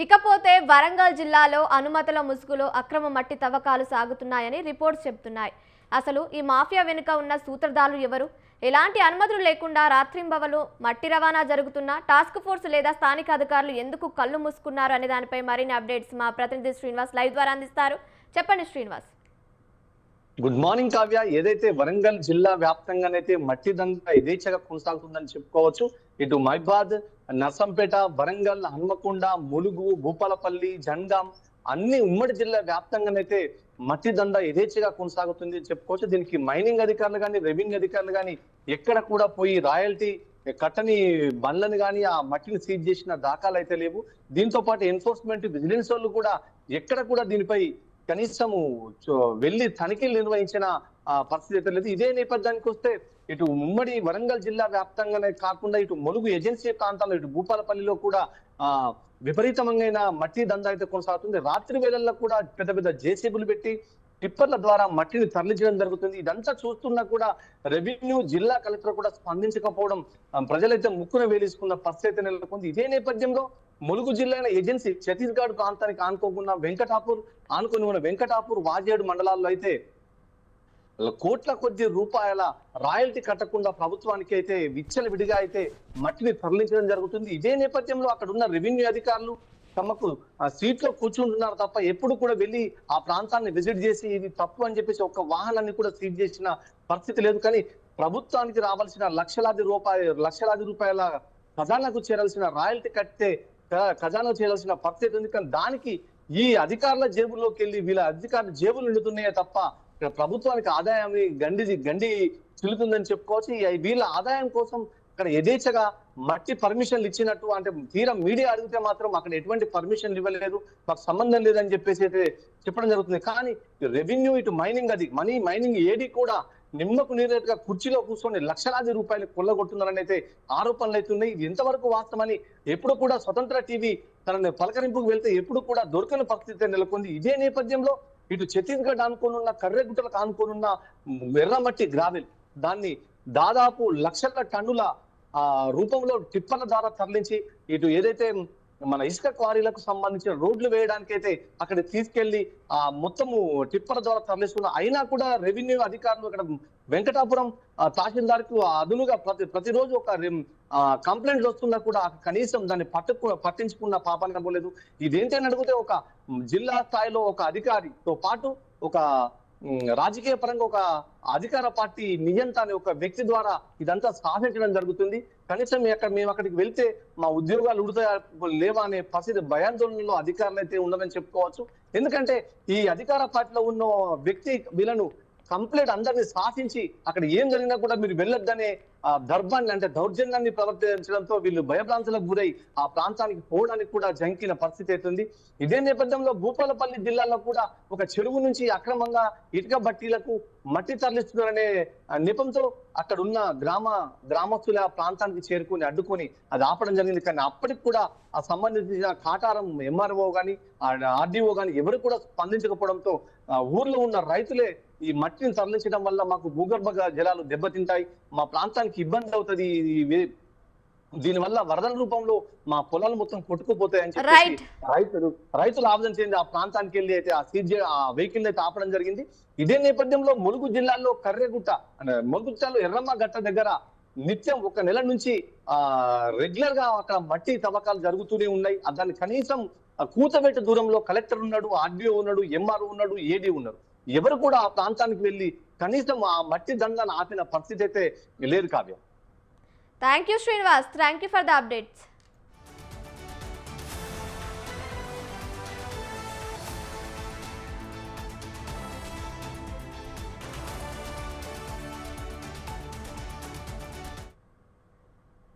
ఇకపోతే వరంగల్ జిల్లాలో అనుమతుల ముసుగులో అక్రమ మట్టి తవ్వకాలు సాగుతున్నాయని రిపోర్ట్స్ చెబుతున్నాయి. అసలు ఈ మాఫియా వెనుక ఉన్న సూత్రధారులు ఎవరు? ఎలాంటి అనుమతులు లేకుండా రాత్రింబవలు మట్టి రవాణా జరుగుతున్న టాస్క్ ఫోర్స్ లేదా స్థానిక అధికారులు ఎందుకు కళ్ళు మూసుకున్నారు అనే దానిపై మరిన్ని అప్డేట్స్ మా ప్రతినిధి శ్రీనివాస్ లైవ్ ద్వారా అందిస్తారు. చెప్పండి శ్రీనివాస్. Good morning Kavya. ఏదైతే వరంగల్ జిల్లా వ్యాప్తంగానైతే మట్టి దందా యథేచ్ఛగా కొనసాగుతుందని చెప్పుకోవచ్చు. ఇటు మైబాద్, నర్సంపేట, వరంగల్, హన్మకొండ, ములుగు, భూపాలపల్లి, జనగాం అన్ని ఉమ్మడి జిల్లా వ్యాప్తంగానైతే మట్టి దందా యథేచ్ఛగా కొనసాగుతుంది చెప్పుకోవచ్చు. దీనికి మైనింగ్ అధికారులు కానీ, రెవెన్యూ అధికారులు కానీ ఎక్కడ కూడా పోయి రాయల్టీ కట్టని బండ్లను కానీ ఆ మట్టిని సీజ్ చేసిన దాఖలు అయితే లేవు. దీంతో పాటు ఎన్ఫోర్స్మెంట్, విజిలెన్స్ వాళ్ళు కూడా ఎక్కడ కూడా దీనిపై కనీసము వెళ్లి తనిఖీలు నిర్వహించిన పరిస్థితి అయితే లేదు. ఇదే నేపథ్యానికి వస్తే ఇటు ఉమ్మడి వరంగల్ జిల్లా వ్యాప్తంగానే కాకుండా ఇటు ములుగు ఏజెన్సీ ప్రాంతాల్లో, ఇటు భూపాలపల్లిలో కూడా విపరీతమైన మట్టి దందా అయితే కొనసాగుతుంది. రాత్రి వేళల్లో కూడా పెద్ద పెద్ద జేసీబీలు పెట్టి టిప్పర్ల ద్వారా మట్టిని తరలించడం జరుగుతుంది. ఇదంతా చూస్తున్నా కూడా రెవెన్యూ, జిల్లా కలెక్టర్ కూడా స్పందించకపోవడం ప్రజలైతే ముక్కున వేలేసుకున్న పరిస్థితి నెలకొంది. ఇదే నేపథ్యంలో ములుగు జిల్లా ఏజెన్సీ ఛత్తీస్గఢ్ ప్రాంతానికి ఆనుకోకుండా ఆనుకొని ఉన్న వెంకటాపూర్, వాజేడు మండలాల్లో అయితే కోట్ల కొద్ది రూపాయల రాయల్టీ కట్టకుండా ప్రభుత్వానికి అయితే విచ్చలవిడిగా అయితే మట్టిని తరలించడం జరుగుతుంది. ఇదే నేపథ్యంలో అక్కడ ఉన్న రెవెన్యూ అధికారులు తమకు సీట్లో కూర్చుంటున్నారు తప్ప ఎప్పుడు కూడా వెళ్ళి ఆ ప్రాంతాన్ని విజిట్ చేసి ఇది తప్పు అని చెప్పేసి ఒక్క వాహనాన్ని కూడా సీజ్ చేసిన పరిస్థితి లేదు. కానీ ప్రభుత్వానికి రావాల్సిన లక్షలాది రూపాయల ఖజానాకు చేరాల్సిన రాయల్టీ కట్టే ఖజానా చేయాల్సిన పరిస్థితి ఉంది. కానీ దానికి ఈ అధికారుల జేబుల్లోకి వెళ్ళి వీళ్ళ అధికారుల జేబులు నిండుతున్నాయే తప్ప ప్రభుత్వానికి ఆదాయాన్ని గండి చిలుతుందని చెప్పుకోవచ్చు. వీళ్ళ ఆదాయం కోసం అక్కడ యథేచ్ఛగా మట్టి పర్మిషన్లు ఇచ్చినట్టు, అంటే తీరా మీడియా అడిగితే మాత్రం అక్కడ ఎటువంటి పర్మిషన్లు ఇవ్వలేదు, మాకు సంబంధం లేదని చెప్పేసి అయితే చెప్పడం జరుగుతుంది. కానీ రెవెన్యూ, ఇటు మైనింగ్ ఏడీ కూడా నిమ్మకు నీరేటుగా కుర్చీలో కూర్చొని లక్షలాది రూపాయలు కొల్లగొట్టున్నారని అయితే ఆరోపణలు అవుతున్నాయి. ఇది ఎంతవరకు వాస్తవమని ఎప్పుడు కూడా స్వతంత్ర టీవీ తనని పలకరింపుకు వెళ్తే ఎప్పుడు కూడా దొరకని పరిస్థితి నెలకొంది. ఇదే నేపథ్యంలో ఇటు ఛత్తీస్గఢ్ ఆనుకోనున్న కర్రెగుట్టలకు ఆనుకోనున్న ఎర్రమట్టి గ్రావెల్ దాన్ని దాదాపు లక్షల టన్నుల రూపంలో టిప్పర్ల ద్వారా తరలించి ఇటు ఏదైతే మన ఇసుక క్వారీలకు సంబంధించిన రోడ్లు వేయడానికి అయితే అక్కడ తీసుకెళ్లి ఆ మొత్తము టిప్పర్ల ద్వారా తరలిస్తున్న అయినా కూడా రెవెన్యూ అధికారులు అక్కడ వెంకటాపురం తహసీల్దార్ కు అదునుగా ప్రతిరోజు ఒక కంప్లైంట్లు వస్తున్నా కూడా కనీసం దాన్ని పట్టించుకున్న పాపన పోలేదు. ఇదేంటని అడిగితే ఒక జిల్లా స్థాయిలో ఒక అధికారితో పాటు ఒక రాజకీయ పరంగా ఒక అధికార పార్టీ నియంత అనే ఒక వ్యక్తి ద్వారా ఇదంతా సాధించడం జరుగుతుంది. కనీసం మేము అక్కడికి వెళ్తే మా ఉద్యోగాలు ఉడతాయా లేవా అనే పరిస్థితి భయాందోళనలో అధికారులు అయితే ఉన్నదని చెప్పుకోవచ్చు. ఎందుకంటే ఈ అధికార పార్టీలో ఉన్న వ్యక్తి వీళ్ళను కంప్లీట్ అందరినీ శాసించి అక్కడ ఏం జరిగినా కూడా మీరు వెళ్ళొద్దనే దర్భాన్ని, అంటే దౌర్జన్యాన్ని ప్రవర్తించడంతో వీళ్ళు భయభ్రాంతులకు గురై ఆ ప్రాంతానికి పోవడానికి కూడా జంకిన పరిస్థితి అవుతుంది. ఇదే నేపథ్యంలో భూపాలపల్లి జిల్లాలో కూడా ఒక చెరువు నుంచి అక్రమంగా ఇటుక బట్టీలకు మట్టి తరలిస్తున్నారనే నెపంతో అక్కడ ఉన్న గ్రామస్తుల ప్రాంతానికి చేరుకుని అడ్డుకొని అది ఆపడం జరిగింది. కానీ అప్పటికి కూడా ఆ సంబంధించిన కాటారం ఎంఆర్ఓ కానీ ఆర్డీఓ కానీ ఎవరు కూడా స్పందించకపోవడంతో ఊర్లో ఉన్న రైతులే ఈ మట్టిని తరలించడం వల్ల మాకు భూగర్భ జలాలు దెబ్బతింటాయి, మా ప్రాంతానికి ఇబ్బంది అవుతుంది, దీనివల్ల వరదల రూపంలో మా పొలాలు మొత్తం కొట్టుకుపోతాయని చెప్పి రైతులు ఆవేదన చెంది ఆ ప్రాంతానికి వెళ్ళి అయితే ఆ వెహికల్ అయితే ఆపడం జరిగింది. ఇదే నేపథ్యంలో ములుగు జిల్లాలో కర్రెగుట్ట ములుగు జిల్లాలో ఎర్రమ్మ గట్ట దగ్గర నిత్యం ఒక నెల నుంచి రెగ్యులర్ గా అక్కడ మట్టి తవ్వకాలు జరుగుతూనే ఉన్నాయి. దాన్ని కనీసం కూతబెట్ట దూరంలో కలెక్టర్ ఉన్నాడు, ఆర్డీఓ ఉన్నాడు, ఎంఆర్ఓ ఉన్నాడు, ఏడీ ఉన్నారు. ఎవరు కూడా ఆ ప్రాంతానికి వెళ్ళి కనీసం ఆ మట్టి దందాన్ని ఆపిన పరిస్థితి అయితే లేదు Kavya. Thank you Srinivas, thank you for the updates.